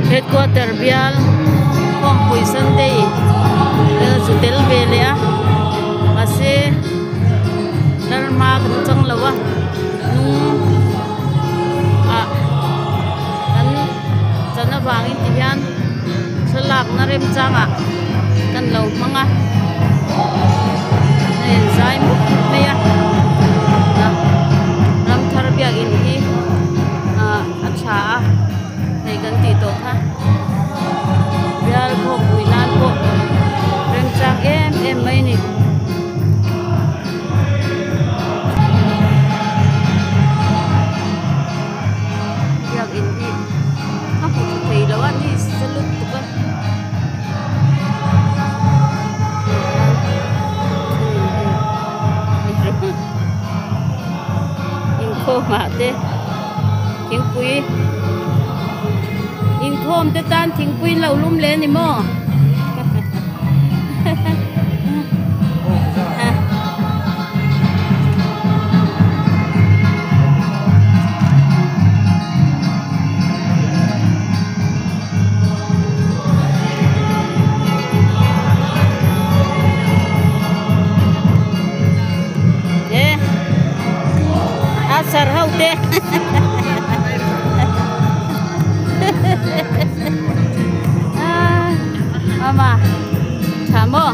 headquarter bial kong puisan day hotel bele a mase narma kan lawa nung kan chana bangin tiyan salak na rem changa kan lo manga ne zai mu ne ya ram thar biak in hi acha này gần tỷ tổ ha biar ko builan ko rem chak em mai ni biak in hi ha ko thei lawan ni salut tu kan in ko ma te tiếng quý in khom te tan thing pui lo lum le ni mo asar hau te mama, kamu?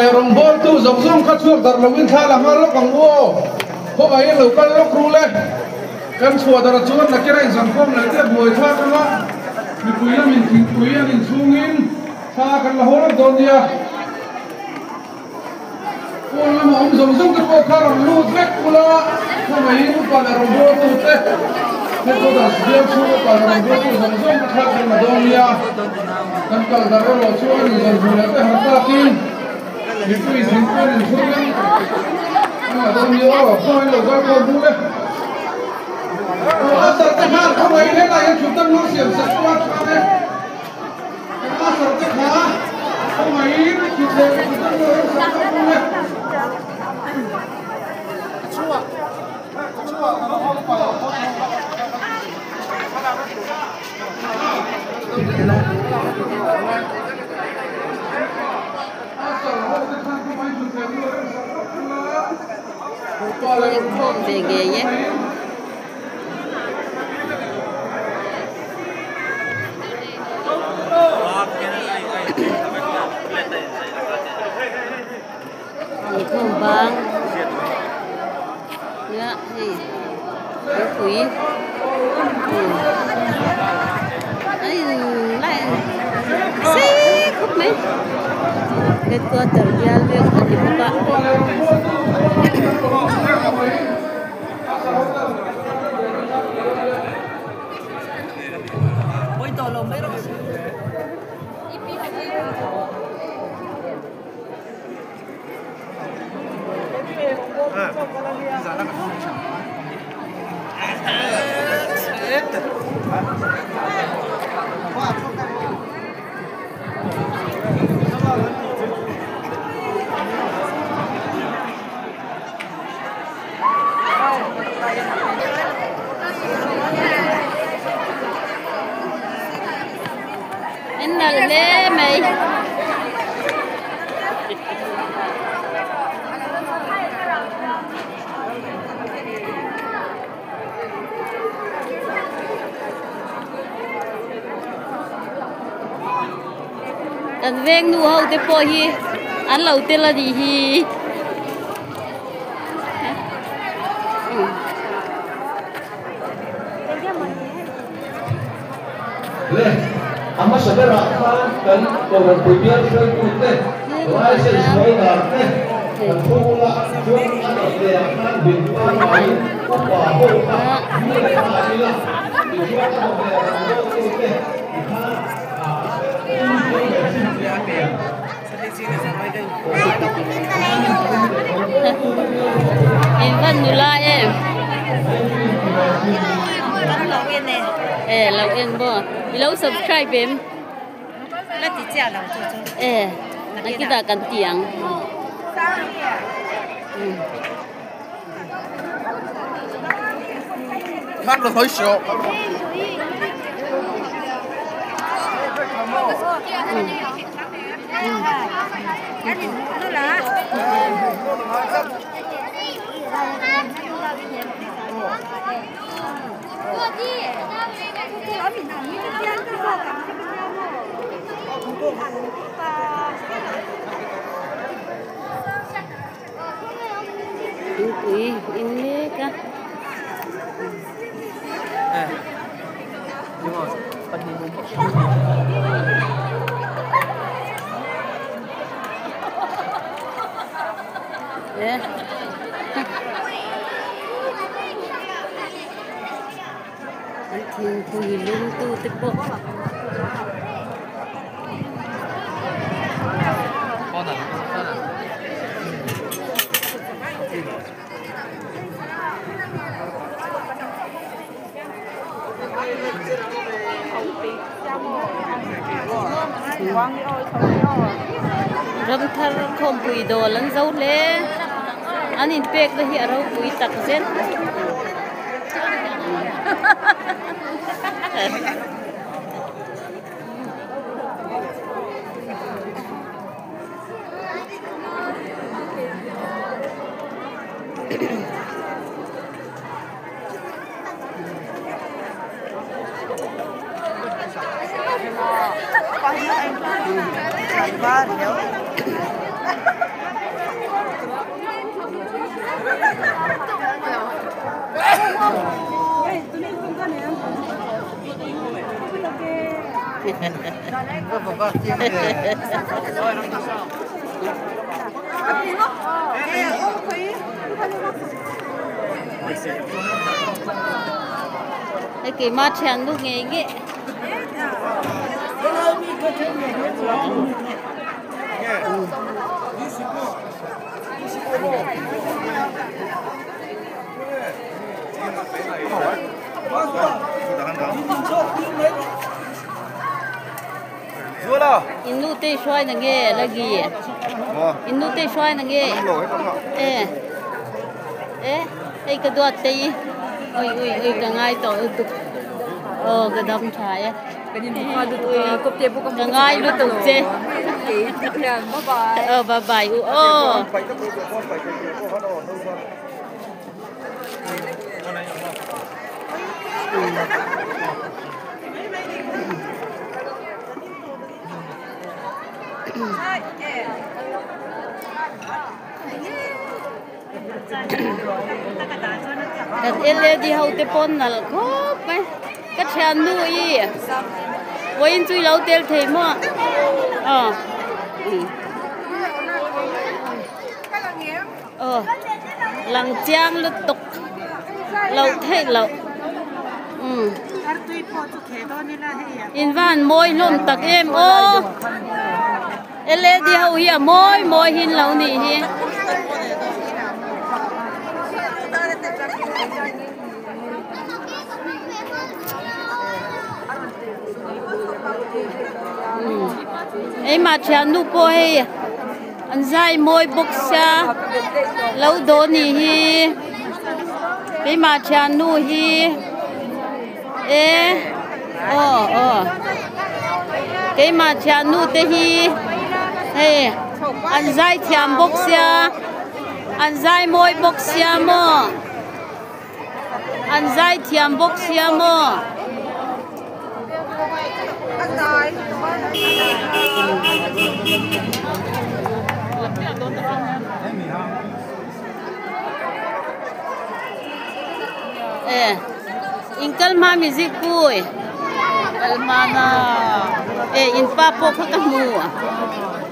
le rong bol tu zong zong khat chuak dar lawin tha la mal lokang wo ho bai lo kan lok ru le kan chua dar chuan na kera zang khom la te boi tha kan la mi pui la min thing pui an in chungin tha kan la ho la don dia ko la ma om zong zong ka ko kha ram lu vek kula ho bai lu pa la rong bol tu te hết cô đã sử dụng chú và làm việc của dòng dòng khác trên mặt đông nia cần cần là rồi chú anh dần dần lấy cái hạt ta kim những cái dính qua những chú anh mà đông nia ở coi là coi con vui đấy sợ cái hạt không ấy thế này chúng ta luôn xiềng sạch qua cho đấy sợ cái hạt không ấy chúng ta luôn sợ cái vui không về nghề nhé. Không bang, ya, cái quý, ấy lại xí không mấy, cái tua tờ gia luyện ở địa phương bạn. Anh đừng lê mày. Anh ven nu hậu te po hi anh lâu te là gì hi le amma sabera kan ko punya kan putte wai se soda te pula jual ada le kan bintan ai ko pa ho ka ni la ila dijual ada le putte em vẫn nula em lâu em bo lâu subscribe em là chỉ trả lòng cho nó kita cần tiếng khác được hơi sợ nó là ini kah ya Hilung tu tepo. Ram thar khom pui do lan zau le anin pek da hi aro pui tak zen Cái kỳ mà chàng lúc nghe nghe. Inu tê xoay nè nghe lagi. Inu tê xoay nè nghe. Cái đuôi tê. Ôi cái ngay tổ tục. Cái đâm trái á. Cái ngay lúc tục chê. Bye bye. At ele di hau te pon nal khop mai ka chan nu I wo in chui lau tel thei mo lang chiang lu tuk lau thei lau in van moi lom tak em ele di hau hi moi hin lau ni hi ấy mà cha nu po hay anh dai môi bốc xa lâu đó nì hi ấy mà cha nu hi cái mà cha nu te hi hey anh dai thiam bốc xa anh dai môi bốc xa mo anh dai thiam bốc xa mo Inkal ma music puy almana in papo kakamu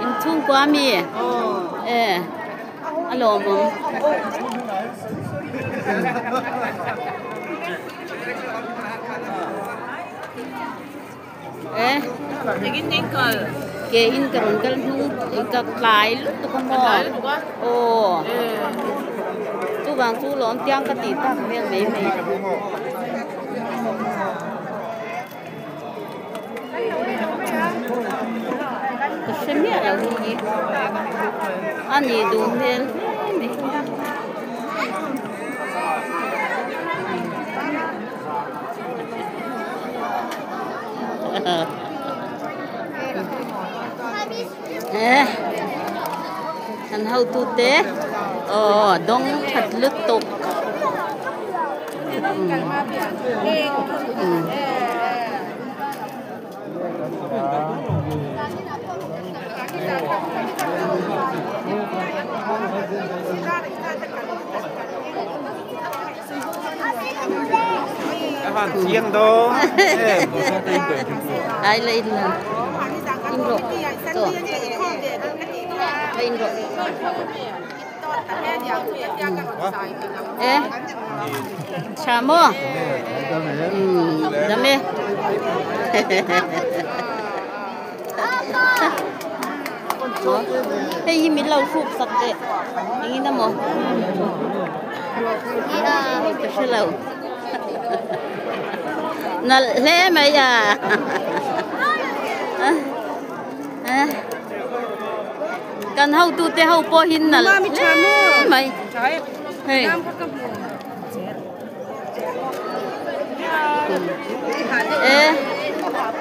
in tung kwa mi alo mo Naging inkal. Ke inkal nu ikak lai lu tu mo tu bang tu lon tiang ka ti tak me Kashmir la ni ani dun hel anh hậu tu tế đông thật lực tục Hoàn chiên đó. Ai là in rồi. In rồi. Chả mua. Đam mê. Hey, mình lâu phục sạch đấy. Ini nama. Cái lâu. Nà lẽ mày à. Kan hau tu te hau po hin nal. Mày. Hey.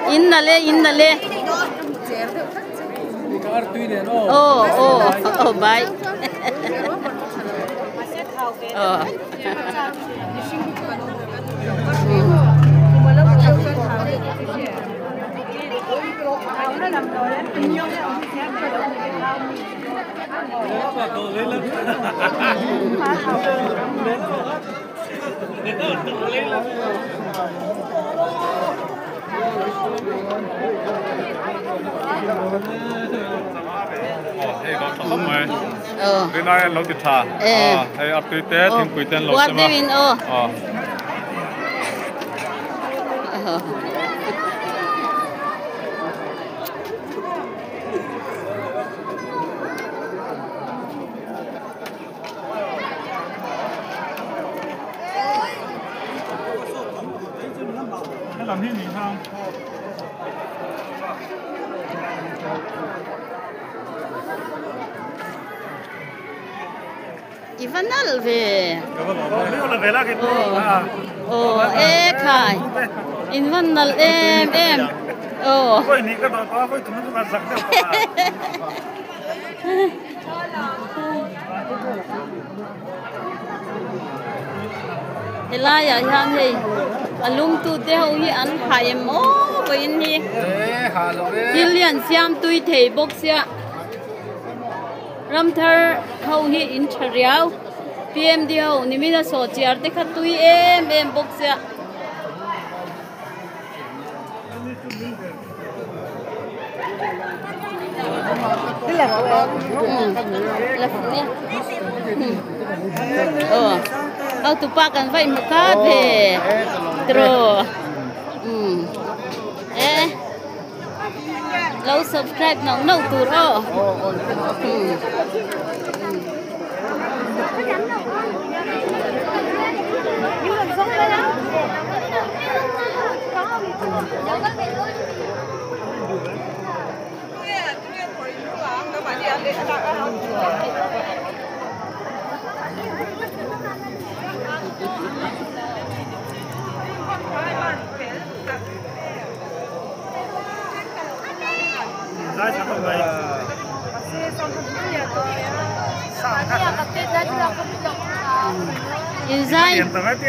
In nale. Bye. Cái này lâu tiệt thà. Hay áp tươi té thêm quỷ tên lâu xem mà. làm thế mình không? Ivanal về. Về là cái khai. Ivanal em. Ôi, ní cái đó có với tụi nó giặc đâu. Helai ya yang hei. Alum tu te ho hi an khai mo boin hi. Kilian siam tui thei bok sia. Ramthar ho hi in thariau. PMD ho nimina so chiar te kha tui em bok sia. Au tu pa kan vai makat he. Tro. Lâu subscribe nấu tu ro.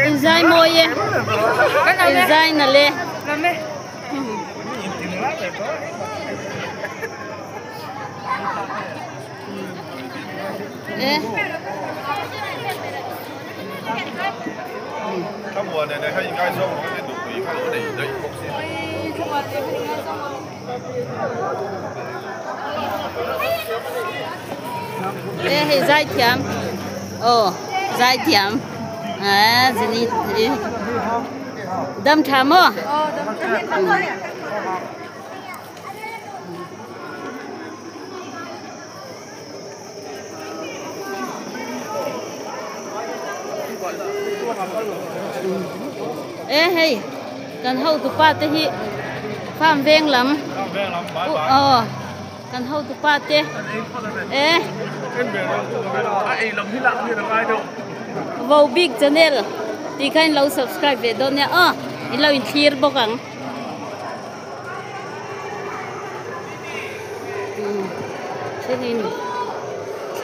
Inzai moye. Inzai nale. Các mùa này hay ngay sông nó sẽ đủ quý khai nó đẩy bốc xếp. Hey, zai thiam. Zai thiam. Zini. Đâm thảm à? Hey, cần hậu tụ pa te hi farm veng lắm. Cần hậu tụ pa te. Vào big channel thì các lâu subscribe về đó nha. Lâu in clear bốc ang. Cho nên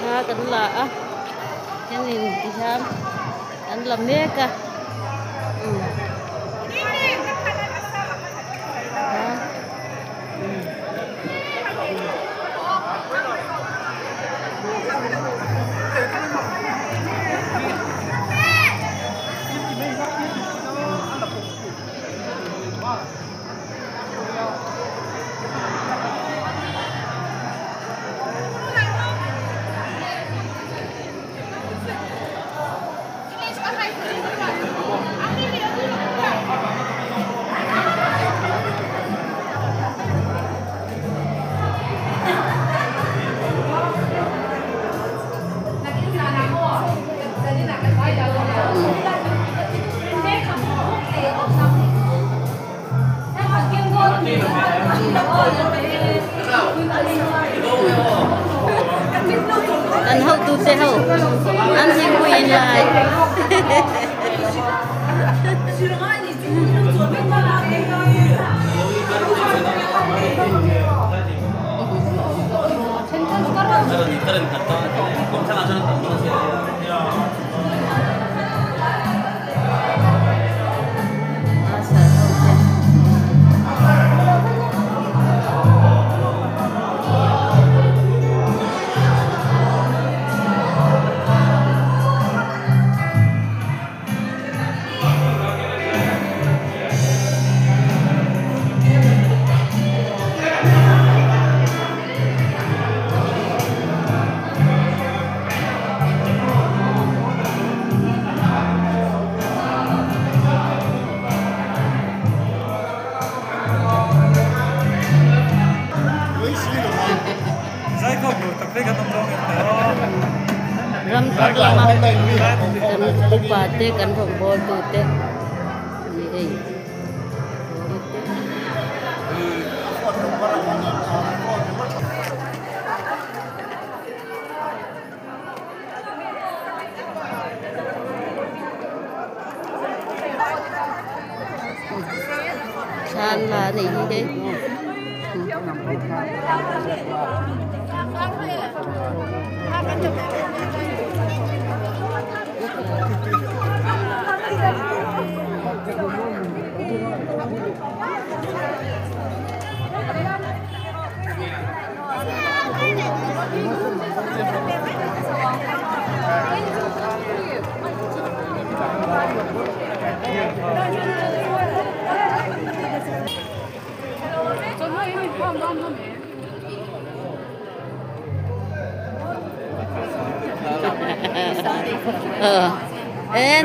cha cần là cho nên thì sao cần làm mẹ cả. Anh hậu tu sẽ hậu anh xin quên lại. ram tak lama kan upate kan thong bol tu te ni ei san là này gì đấy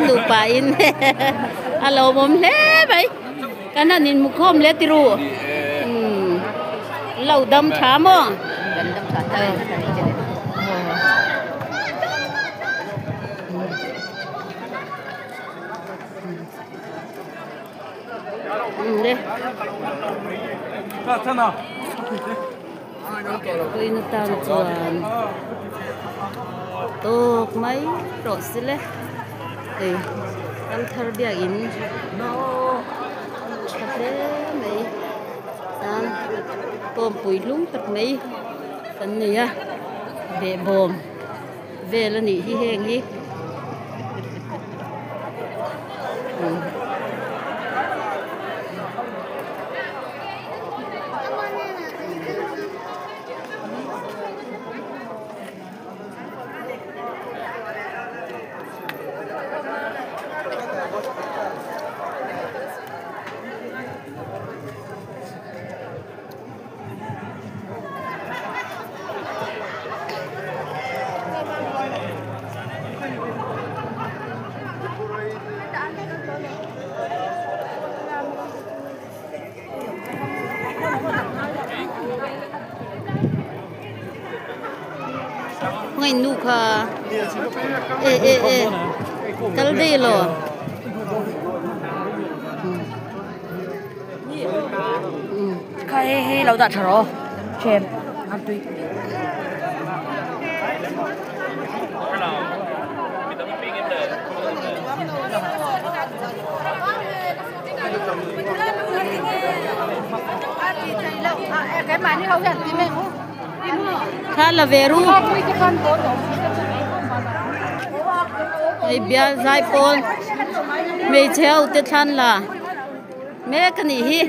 đủ pa in alo bom le bai kana nin mu khom le tiru lâu đâm thả mo đâm thả đây tôi nó tao chuan tô mấy rồi xí lệ thì ăn thar bia in thật đấy mấy san tôm bùi lúng thật mấy phần này à về bồm về là nỉ hi heng hi ngay nu kha kal đi lo khai lâu đặt rồi xem ăn tùy cái máy này không nhận thì mình khá là về ru ai bia zai pon mê theo tết than là mẹ cái này hi